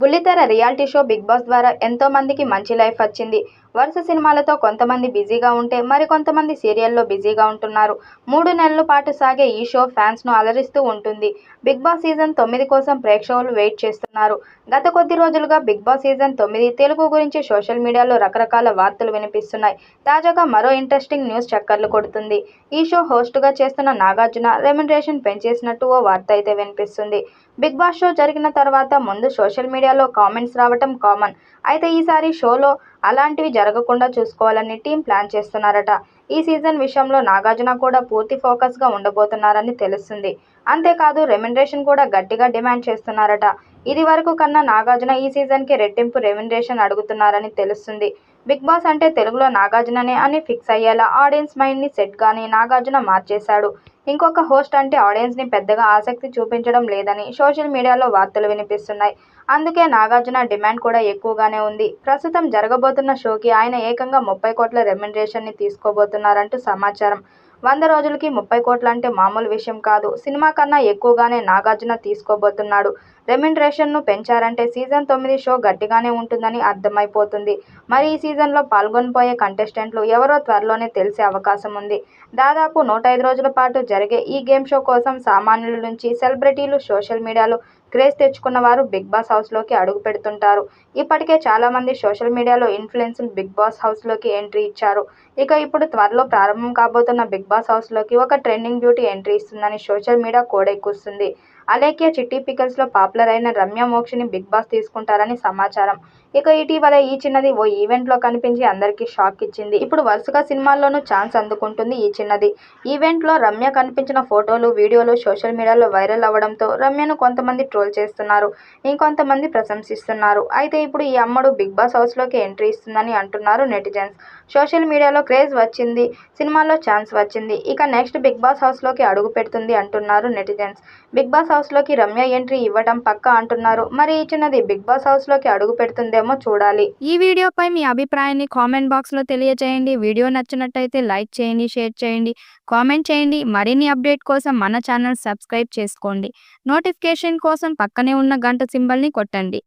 బుల్లితెర reality show 'big boss' ద్వారా ఎంతో మందికి మంచి లైఫ్ వచ్చింది. వరుస సినిమాలతో కొంతమంది బిజీగా ఉంటే మరికొంతమంది సీరియల్‌లో బిజీగా ఉంటున్నారు. 3 నెలల పాటు సాగే ఈ షో ఫ్యాన్స్‌ను అలరిస్తూ ఉంటుంది. 'బిగ్ బాస్' సీజన్ 9 కోసం ప్రేక్షకులు వెయిట్ చేస్తున్నారు. గత కొద్ది రోజులుగా 'బిగ్ బాస్' సీజన్ 9 తెలుగు గురించి సోషల్ మీడియాలో రకరకాల వార్తలు వినిపిస్తున్నాయి. తాజాగా మరో ఇంట్రెస్టింగ్ న్యూస్ చక్కర్లు కొడుతుంది. ఈ షో హోస్ట్‌గా చేస్తున్న నాగార్జున రెమ్యునరేషన్ పెంచేసినట్టు ఓ వార్త అయితే వినిపిస్తుంది. 'బిగ్ బాస్' షో జరిగిన తర్వాత ముందు సోషల్ మీడియాలో కామెంట్స్ రావటం కామన్. అయితే ఈసారి షోలో అలాంటివి జరగకుండా చూసుకోవాలని టీం ప్లాన్ చేస్తున్నారట. ఈ సీజన్ విషయంలో నాగార్జున కూడా పూర్తి ఫోకస్‌గా ఉండబోతున్నారని తెలుస్తుంది. అంతేకాదు రెమ్యునరేషన్ కూడా గట్టిగా డిమాండ్ చేస్తున్నారట. ఇదివరకు కన్నా నాగార్జున ఈ సీజన్‌కి రెట్టింపు రెమ్యునరేషన్ అడుగుతున్నారని తెలుస్తుంది. 'బిగ్ బాస్' అంటే తెలుగులో నాగార్జుననే అని ఫిక్స్ అయ్యేలా ఆడియన్స్ మైండ్‌ని సెట్‌గాని నాగార్జున మార్చేశాడు. ఇంకొక హోస్ట్ అంటే ఆడియన్స్‌ని పెద్దగా ఆసక్తి చూపించడం లేదని సోషల్ మీడియాలో వార్తలు వినిపిస్తున్నాయి. అందుకే నాగార్జున డిమాండ్ కూడా ఎక్కువగానే ఉంది. ప్రస్తుతం జరగబోతున్న షోకి ఆయన ఏకంగా 30 కోట్ల రెమ్యునరేషన్‌ని తీసుకోబోతున్నారంటూ సమాచారం. 100 రోజులకి 30 కోట్లంటే మామూలు విషయం కాదు. సినిమా కన్నా ఎక్కువగానే నాగార్జున తీసుకోబోతున్నాడు. రెమ్యునరేషన్‌ను పెంచారంటే సీజన్ 9 షో గట్టిగానే ఉంటుందని అర్థమైపోతుంది. మరి ఈ సీజన్‌లో పాల్గొనబోయే కంటెస్టెంట్లు ఎవరో త్వరలోనే తెలిసే అవకాశం ఉంది. దాదాపు 105 రోజుల పాటు జరిగే ఈ గేమ్ షో కోసం సామాన్యుల నుంచి సెలబ్రిటీలు, సోషల్ మీడియాలో క్రేజ్ తెచ్చుకున్న వారు 'బిగ్ బాస్' హౌస్‌లోకి అడుగుపెడుతుంటారు. ఇప్పటికే చాలామంది సోషల్ మీడియాలో ఇన్‌ఫ్లుయెన్సర్లు 'బిగ్ బాస్' హౌస్‌లోకి ఎంట్రీ ఇచ్చారు. ఇక ఇప్పుడు త్వరలో ప్రారంభం కాబోతున్న 'బిగ్ బాస్' హౌస్‌లోకి ఒక ట్రెండింగ్ బ్యూటీ ఎంట్రీ ఇస్తుందని సోషల్ మీడియా కోడెక్కుస్తుంది. అలేఖ్య, చిట్టి పికల్స్‌లో పాపులర్ అయిన రమ్య మోక్షిని 'బిగ్ బాస్' తీసుకుంటారని సమాచారం. ఇక ఇటీవలే ఈ చిన్నది ఓ ఈవెంట్‌లో కనిపించి అందరికీ షాక్ ఇచ్చింది. ఇప్పుడు వరుసగా సినిమాల్లోనూ ఛాన్స్ అందుకుంటుంది ఈ చిన్నది. ఈవెంట్‌లో రమ్య కనిపించిన ఫోటోలు, వీడియోలు సోషల్ మీడియాలో వైరల్ అవ్వడంతో రమ్యను కొంతమంది ట్రోల్ చేస్తున్నారు. ఇంకొంతమంది ప్రశంసిస్తున్నారు. అయితే ఇప్పుడు ఈ అమ్మడు 'బిగ్ బాస్' హౌస్‌లోకి ఎంట్రీ ఇస్తుందని అంటున్నారు నెటిజన్స్. సోషల్ మీడియాలో క్రేజ్ వచ్చింది, సినిమాల్లో ఛాన్స్ వచ్చింది. ఇక నెక్స్ట్ 'బిగ్ బాస్' హౌస్‌లోకి అడుగు పెడుతుంది అంటున్నారు నెటిజన్స్. 'బిగ్ బాస్' హౌస్‌లోకి రమ్య ఎంట్రీ ఇవ్వటం పక్కా అంటున్నారు. మరి ఈ చిన్నది 'బిగ్ బాస్' హౌస్‌లోకి అడుగు పెడుతుందేమో చూడాలి. ఈ వీడియోపై మీ అభిప్రాయాన్ని కామెంట్ బాక్స్లో తెలియజేయండి. వీడియో నచ్చినట్టయితే లైక్ చేయండి, షేర్ చేయండి, కామెంట్ చేయండి. మరిన్ని అప్డేట్ కోసం మన ఛానల్ సబ్స్క్రైబ్ చేసుకోండి. నోటిఫికేషన్ కోసం పక్కనే ఉన్న గంట సింబల్ని కొట్టండి.